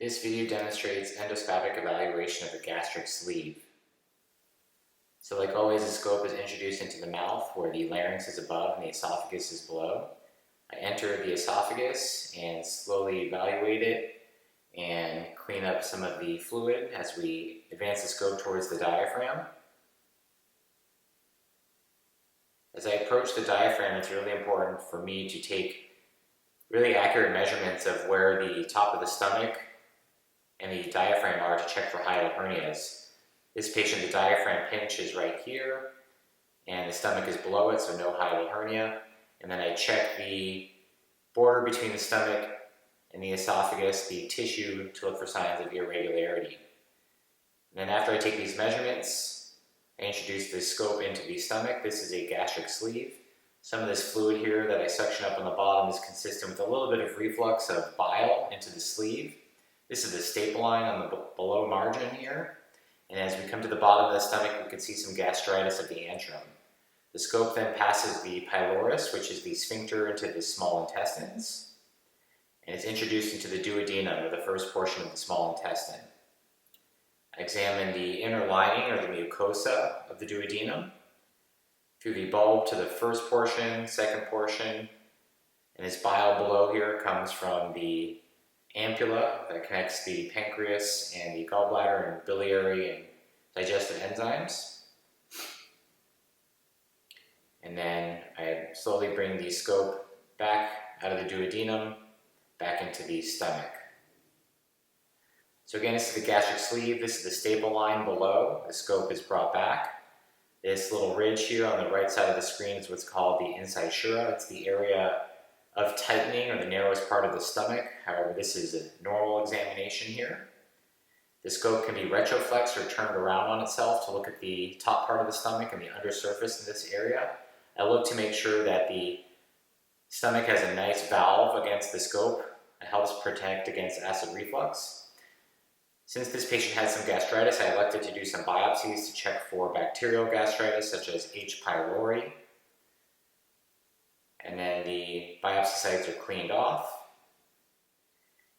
This video demonstrates endoscopic evaluation of the gastric sleeve. So like always, the scope is introduced into the mouth where the larynx is above and the esophagus is below. I enter the esophagus and slowly evaluate it and clean up some of the fluid as we advance the scope towards the diaphragm. As I approach the diaphragm, it's really important for me to take really accurate measurements of where the top of the stomach and the diaphragm are to check for hiatal hernias. This patient, the diaphragm pinch is right here, and the stomach is below it, so no hiatal hernia. And then I check the border between the stomach and the esophagus, the tissue, to look for signs of irregularity. And then after I take these measurements, I introduce the scope into the stomach. This is a gastric sleeve. Some of this fluid here that I suction up on the bottom is consistent with a little bit of reflux of bile into the sleeve. This is the staple line on the below margin here. And as we come to the bottom of the stomach, we can see some gastritis of the antrum. The scope then passes the pylorus, which is the sphincter, into the small intestines. And it's introduced into the duodenum, or the first portion of the small intestine. I examine the inner lining, or the mucosa, of the duodenum, through the bulb to the first portion, second portion. And this bile below here comes from the ampulla that connects the pancreas and the gallbladder and biliary and digestive enzymes. And then I slowly bring the scope back out of the duodenum, back into the stomach. So again, this is the gastric sleeve. This is the staple line below. The scope is brought back. This little ridge here on the right side of the screen is what's called the incisura. It's the area of tightening, or the narrowest part of the stomach. However, this is a normal examination here. The scope can be retroflexed or turned around on itself to look at the top part of the stomach and the undersurface in this area. I look to make sure that the stomach has a nice valve against the scope. It helps protect against acid reflux. Since this patient had some gastritis, I elected to do some biopsies to check for bacterial gastritis, such as H. pylori. And then the biopsy sites are cleaned off.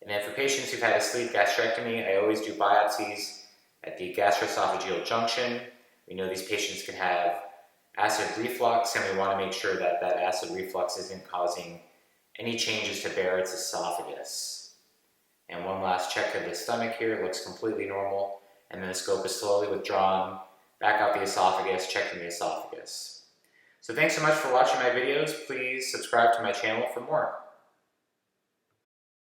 And then for patients who've had a sleeve gastrectomy, I always do biopsies at the gastroesophageal junction. We know these patients can have acid reflux, and we want to make sure that that acid reflux isn't causing any changes to Barrett's esophagus. And one last check of the stomach here. It looks completely normal. And then the scope is slowly withdrawn back out the esophagus, checking the esophagus. So thanks so much for watching my videos. Please subscribe to my channel for more.